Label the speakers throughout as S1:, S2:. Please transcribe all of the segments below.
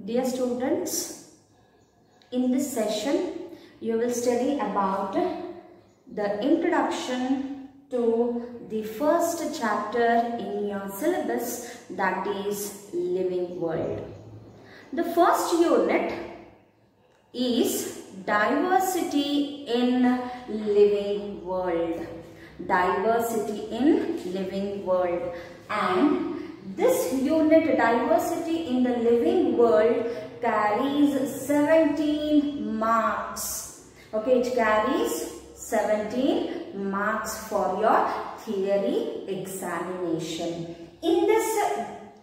S1: Dear students, in this session you will study about the introduction to the first chapter in your syllabus, that is living world. The first unit is diversity in living world. Diversity in living world, and this unit, diversity in the living world, carries 17 marks. Okay, it carries 17 marks for your theory examination. In this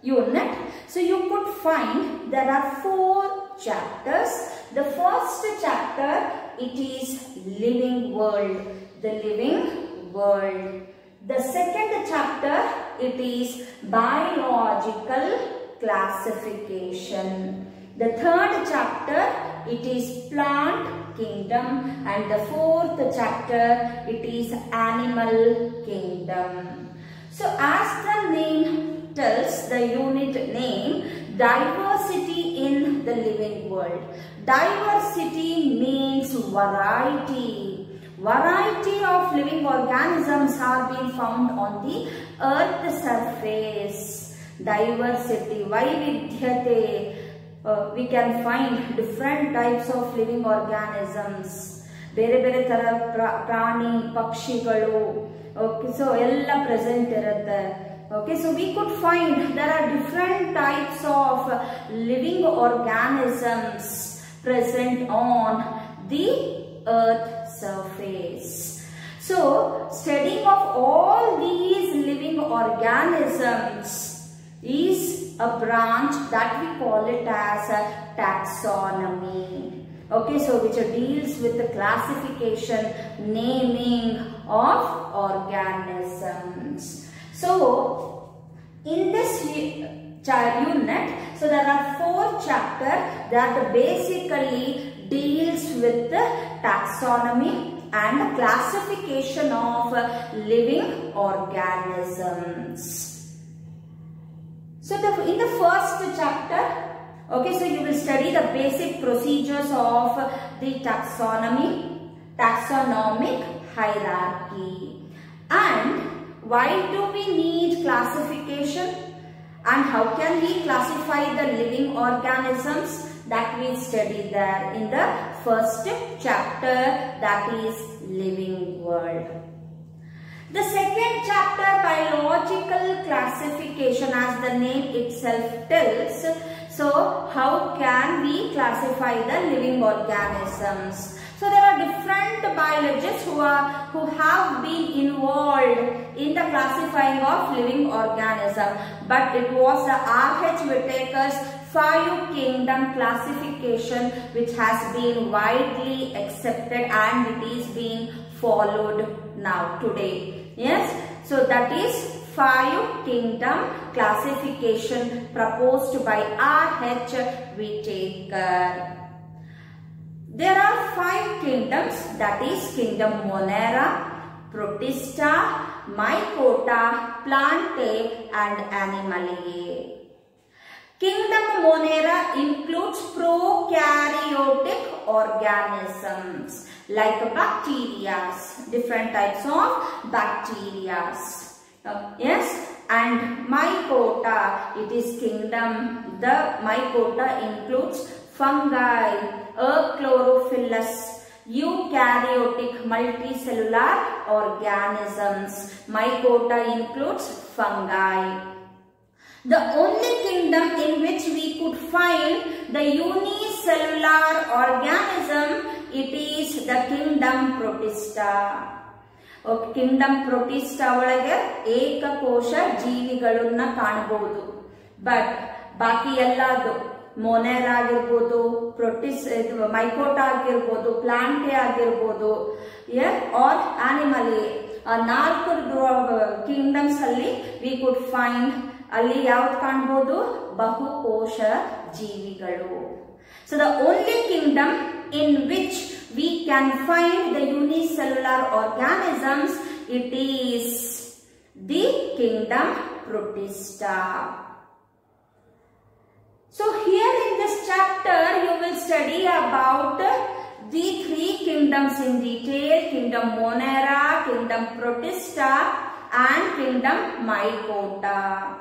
S1: unit, so you could find there are 4 chapters. The first chapter, it is living world. The living world. The second chapter, it is biological classification. The third chapter, it is plant kingdom, and the fourth chapter, it is animal kingdom. So as the name tells, the unit name, diversity in the living world. Diversity means variety. Variety of living organisms are being found on the earth surface. Diversity, vaividhyate. We can find different types of living organisms. Bere bere tara prani, pakshigalu. Okay, so ella present irutte. Okay, so we could find there are different types of living organisms present on the earth surface. So, studying of all these living organisms is a branch that we call it as a taxonomy. Okay, so which deals with the classification, naming of organisms. So, in this unit, so there are 4 chapters that basically deals with the taxonomy and classification of living organisms. So in the first chapter, okay, so you will study the basic procedures of the taxonomy, taxonomic hierarchy, and why do we need classification and how can we classify the living organisms, that we study there in the first chapter, that is living world. The second chapter, biological classification, as the name itself tells. So how can we classify the living organisms? So there are different biologists who have been involved in the classifying of living organisms, but it was the R.H. Whittaker's 5 kingdom classification which has been widely accepted and it is being followed now today. Yes, so that is 5 kingdom classification proposed by R.H. Whittaker. There are 5 kingdoms, that is kingdom Monera, Protista, Mycota, Plantae and Animalia. Kingdom Monera includes prokaryotic organisms like bacteria, different types of bacteria. Yes, and Mycota, it is kingdom, the Mycota includes fungi, chlorophyllus, eukaryotic multicellular organisms. Mycota includes fungi. The only kingdom in which we could find the unicellular organism, it is the kingdom Protista. Okay, kingdom Protista ಒಳಗೆ ಏಕಕೋಶ ಜೀವಿಗಳನ್ನ ಕಾಣಬಹುದು. But ಬಾಕಿ ಎಲ್ಲದು ಮೊನೆರಾ ಆಗಿರಬಹುದು, ಮೈಕೋಟಾ ಆಗಿರಬಹುದು, ಪ್ಲಾಂಟೆ ಆಗಿರಬಹುದು, R ಆನಿಮಲಿ, 4 kingdoms ಅಲ್ಲಿ we could find ಅಲ್ಲಿ ಯಾವ್ದು ಕಾಣಬಹುದು, ಬಹುಕೋಶ ಜೀವಿಗಳು. So the only kingdom in which we can find the unicellular organisms, it is the kingdom Protista. So here in this chapter kingdoms in detail: Kingdom Monera, Kingdom Protista, and Kingdom Mycota.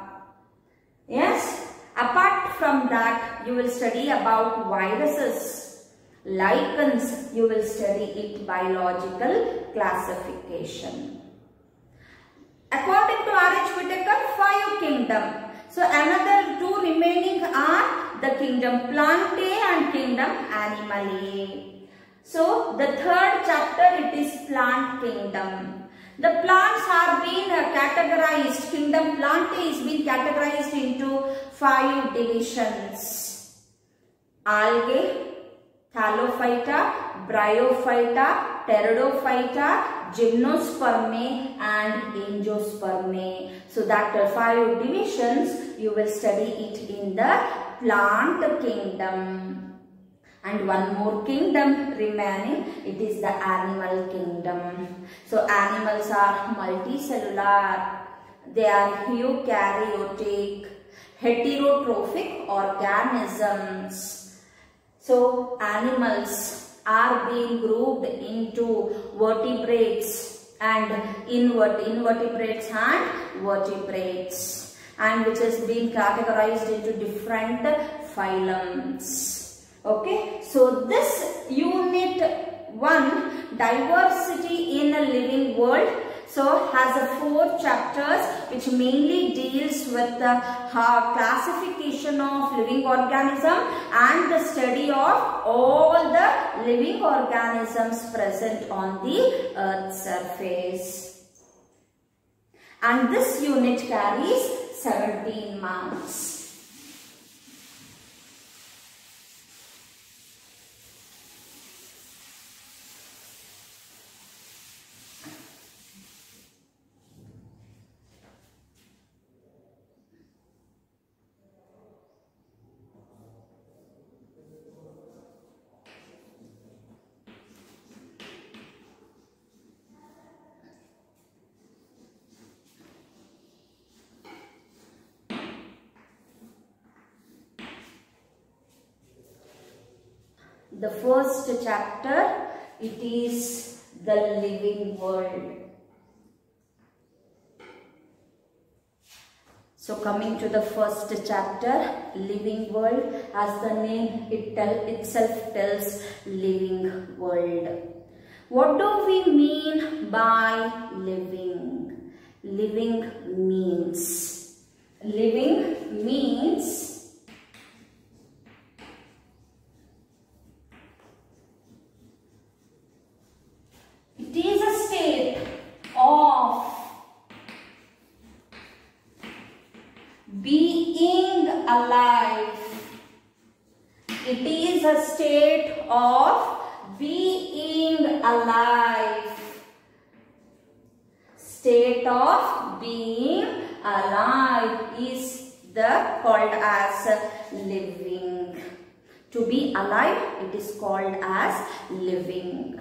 S1: Yes, apart from that, you will study about viruses, lichens, you will study it biological classification. According to R.H. Whitaker, 5 kingdoms. So another 2 remaining are the Kingdom Plantae and Kingdom Animae. So the 3rd chapter, it is Plant Kingdom. The plants are being categorized. Kingdom Plantae is being categorized into 5 divisions: algae, Thallophyta, Bryophyta, Pteridophyta, Gymnospermae and Angiospermae. So that 5 divisions, you will study it in the plant kingdom. And one more kingdom remaining, it is the animal kingdom. So animals are multicellular, they are eukaryotic, heterotrophic organisms. So animals are being grouped into vertebrates and invertebrates and vertebrates, and which has been categorized into different phylums. Okay, so this unit 1, diversity in a living world, so has 4 chapters which mainly deals with the classification of living organism and the study of all the living organisms present on the earth's surface. And this unit carries 17 marks. The first chapter, it is the living world. So coming to the first chapter, living world, as the name itself tells, living world. What do we mean by living? Living means it is a state of being alive. It is a state of being alive. State of being alive is called as living. To be alive, it is called as living.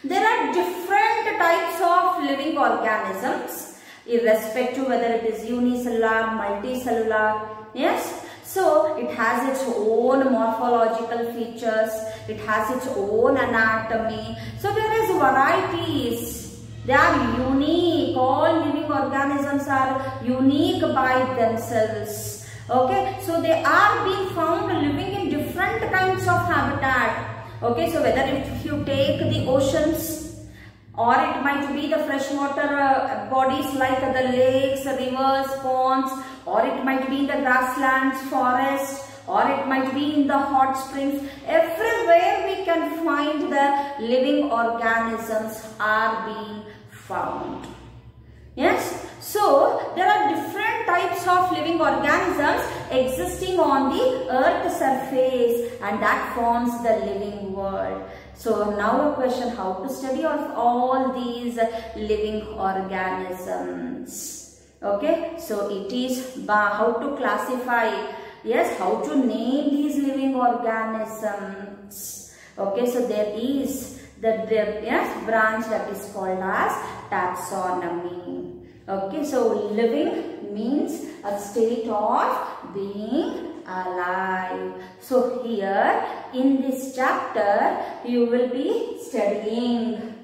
S1: There are different types of living organisms, irrespective whether it is unicellular, multicellular. Yes, so it has its own morphological features, it has its own anatomy. So there is varieties. They are unique. All living organisms are unique by themselves. Okay, so they are being found living in different kinds of habitat. Okay, so whether if you take the oceans, or it might be the freshwater bodies like the lakes, rivers, ponds, or it might be in the grasslands, forests, or it might be in the hot springs. Everywhere we can find the living organisms are being found. Yes, so there are different types of living organisms existing on the earth's surface, and that forms the living world. So now a question, how to study of all these living organisms? Okay, so it is how to classify, yes, how to name these living organisms. Okay, so there is the branch that is called as taxonomy. Okay, so living means a state of being alive. So here in this chapter you will be studying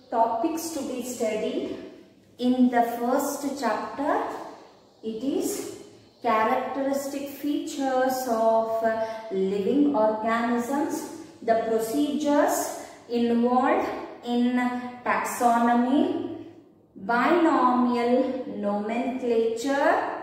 S1: topics to be studied in the first chapter. It is characteristic features of living organisms, the procedures involved in taxonomy, binomial nomenclature.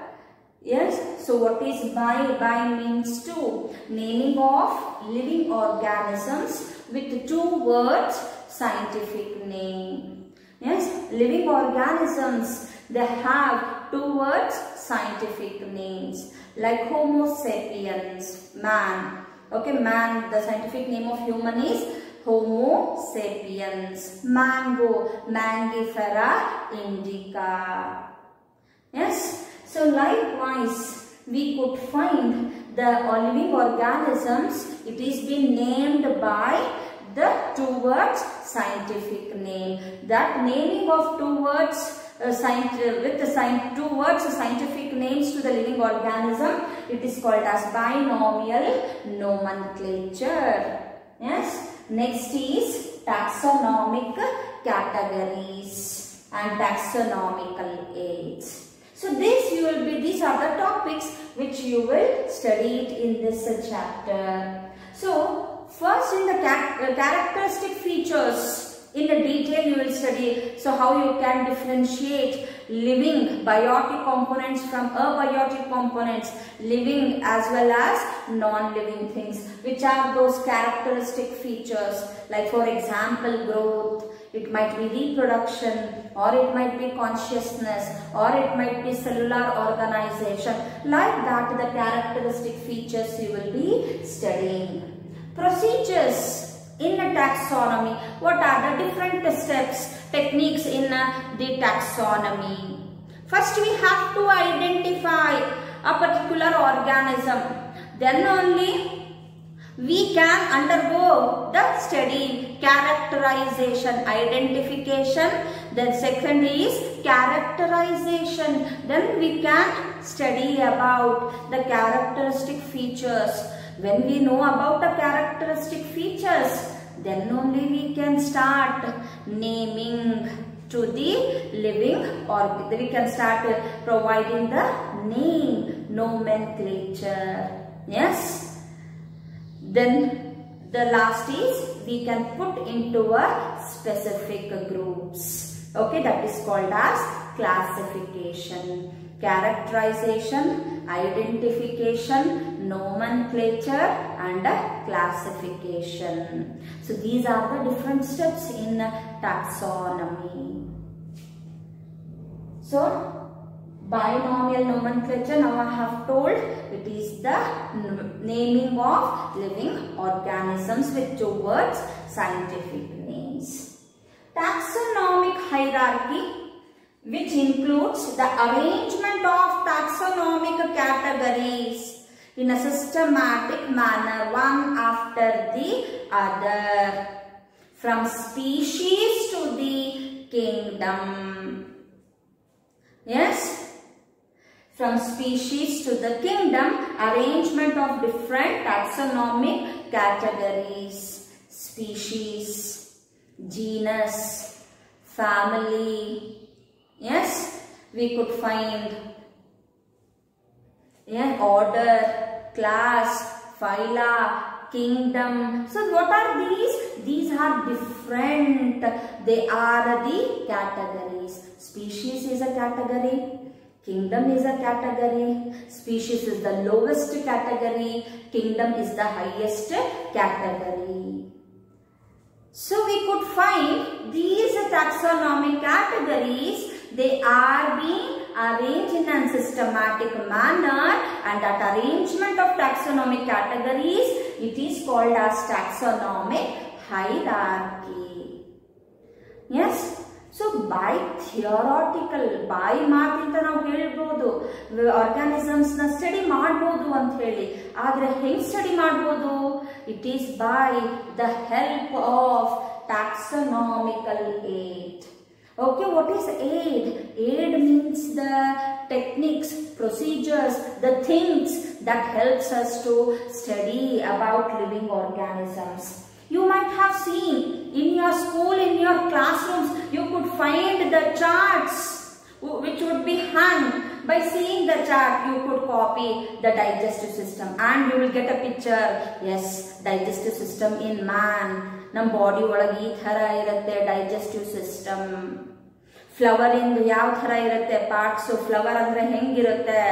S1: Yes, so what is bi? Bi means two. Naming of living organisms with two words, scientific name. Yes, living organisms, they have two words, scientific names. Like Homo sapiens, man. Okay, man, the scientific name of human is Homo sapiens. Mango, Mangifera indica. Yes, so likewise we could find the living organisms, it is been named by the two words scientific name. That naming of two words two words scientific names to the living organism, it is called as binomial nomenclature. Yes. Next is taxonomic categories and taxonomical aids. So these are the topics which you will study in this chapter. So first in the characteristic features, in the detail you will study, so how you can differentiate living biotic components from abiotic components, living as well as non-living things. Which are those characteristic features? Like for example, growth, it might be reproduction, or it might be consciousness, or it might be cellular organization. Like that, the characteristic features you will be studying. Procedures in a taxonomy. What are the different steps, techniques in the taxonomy? First we have to identify a particular organism. Then only we can undergo the study characterization, identification. Then second is characterization. Then we can study about the characteristic features. When we know about the characteristic features, then only we can start naming to the living, or we can start providing the name, nomenclature. Yes. Then the last is we can put into a specific groups. Okay, that is called as classification. Characterization, identification, nomenclature and classification. So these are the different steps in taxonomy. So binomial nomenclature, now I have told, it is the naming of living organisms with 2 words, scientific names. Taxonomic hierarchy, which includes the arrangement of taxonomic categories in a systematic manner, one after the other, from species to the kingdom. Yes? From species to the kingdom, arrangement of different taxonomic categories, species, genus, family. Yes, we could find order, class, phyla, kingdom. So what are these? These are different. They are the categories. Species is a category. Kingdom is a category. Species is the lowest category. Kingdom is the highest category. So we could find these taxonomic categories. They are being arranged in a systematic manner, and that arrangement of taxonomic categories, it is called as taxonomic hierarchy. Yes. So by theoretical, by ಮಾತಿಂದ ನಾವು ಹೇಳ್ಬೋದು organisms ನ study ಮಾಡಬಹುದು ಅಂತ ಹೇಳಿ. ಆದರೆ ಹೆಂಗ್ study ಮಾಡಬಹುದು? It is by the help of taxonomical aid. Okay, what is aid? Aid means the techniques, procedures, the things that helps us to study about living organisms. You might have seen in your school, in your classrooms, you could find the charts which would be hung. By seeing the chart, you could copy the digestive system and you will get a picture. Yes, digestive system in man. Nam body ಒಳಗೆ ಈ ತರ ಇರುತ್ತೆ digestive system. Flower ಇಂದು ಯಾವ ತರ ಇರುತ್ತೆ parts, flower ಅಂದ್ರೆ ಹೆಂಗಿರುತ್ತೆ.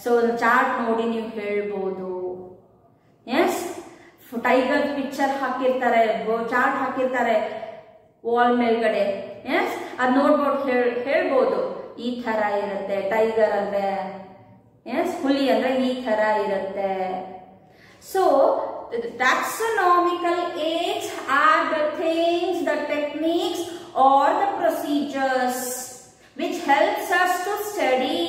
S1: So ಒಂದು ಚಾರ್ಟ್ ನೋಡಿ ನೀವು ಹೇಳ್ಬೋದು. Yes. ಟೈಗರ್ ಪಿಕ್ಚರ್ ಹಾಕಿರ್ತಾರೆ, ಚಾರ್ಟ್ ಹಾಕಿರ್ತಾರೆ ವಾಲ್ ಮೇಲ್ಗಡೆ. ಎಸ್, ಅದು ನೋಡ್ಬೋದು ಹೇಳ್ಬೋದು ಈ ತರ ಇರುತ್ತೆ ಟೈಗರ್ ಅಂದ್ರೆ. ಎಸ್, ಹುಲಿ ಅಂದ್ರೆ ಈ ತರ ಇರುತ್ತೆ. So taxonomical aids are the things, the techniques or the procedures which helps us to study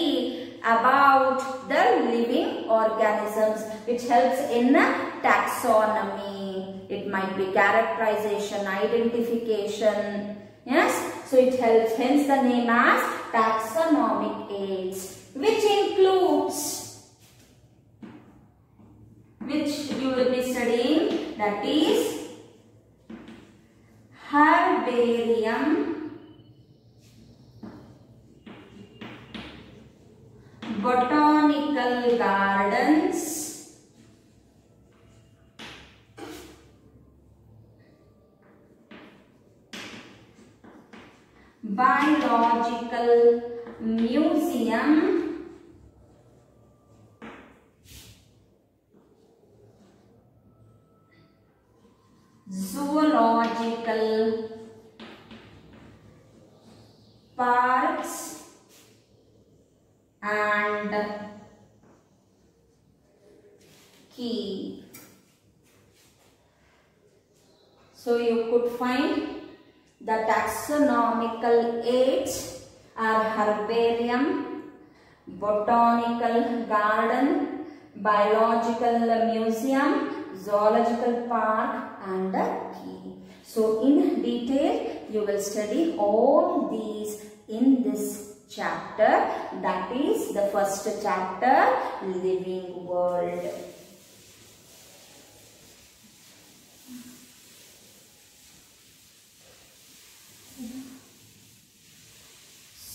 S1: about the living organisms, which helps in taxonomy. It might be characterization, identification. Yes, so it helps, hence the name as taxonomic aids, which includes, which you will be studying, that is herbarium, botanical gardens, biological museum, zoological parks and key. So you could find the taxonomical aids are herbarium, botanical garden, biological museum, zoological park and key. So in detail you will study all these in this chapter, that is the first chapter, living world.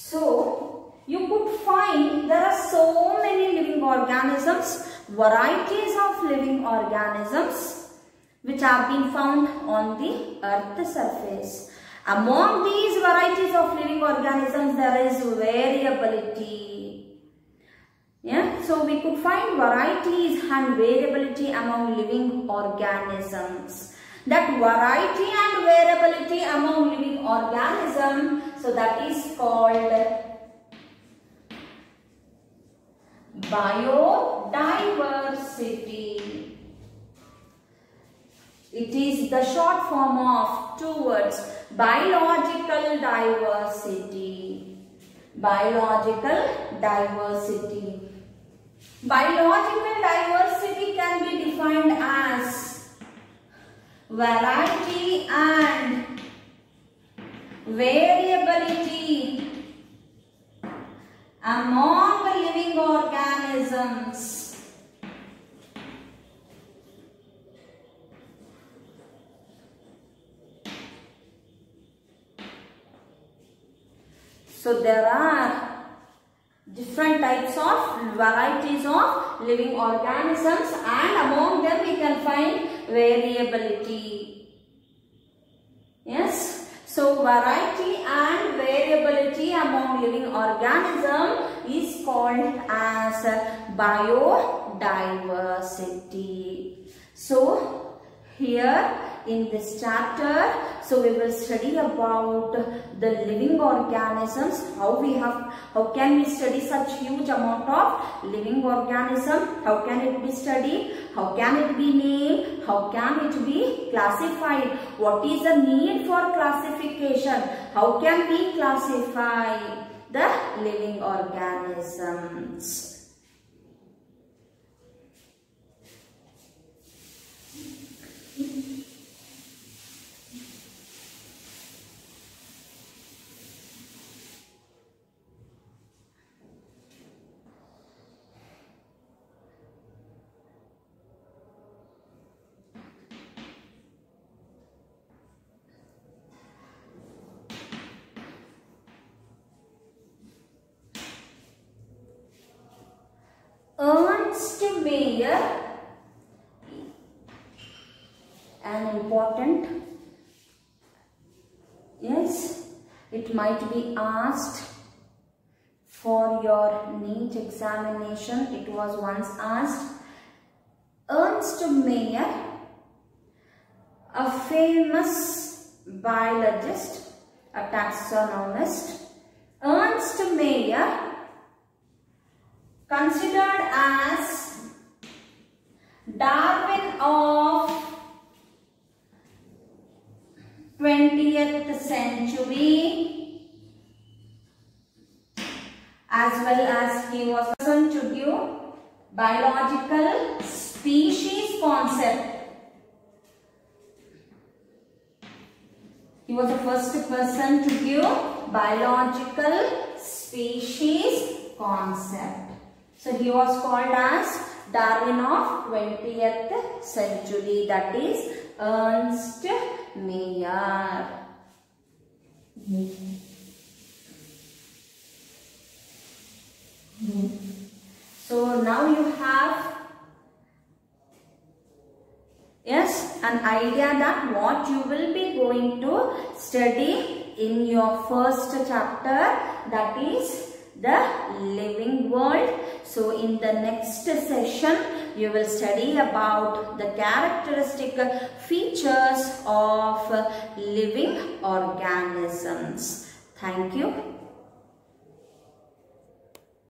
S1: So you could find there are so many living organisms, varieties of living organisms which have been found on the earth surface, Among these varieties of living organisms, there is variability. Yeah, so we could find varieties and variability among living organisms. That variety and variability among living organisms, so that is called biodiversity. It is the short form of two words, biological diversity. Biological diversity. Biological diversity can be defined as variety and variability among living organisms. So there are different types of varieties of living organisms, and among them we can find variability. Yes. So variety and variability among living organisms is called as biodiversity. So here in this chapter, so we will study about the living organisms, how can we study such huge amount of living organism, how can it be studied, how can it be named, how can it be classified, what is the need for classification, how can we classify the living organisms. Mayer, an important, yes, it might be asked for your NEET examination. It was once asked. Ernst Mayr, a famous biologist, a taxonomist. Ernst Mayr, considered as Darwin of 20th century, as well as he was person to give biological species concept. He was the first person to give biological species concept. So he was called as Darwin of 20th century, that is Ernst Mayr. So now you have, yes, an idea that what you will be going to study in your first chapter, that is the living world. So in the next session you will study about the characteristic features of living organisms. Thank you.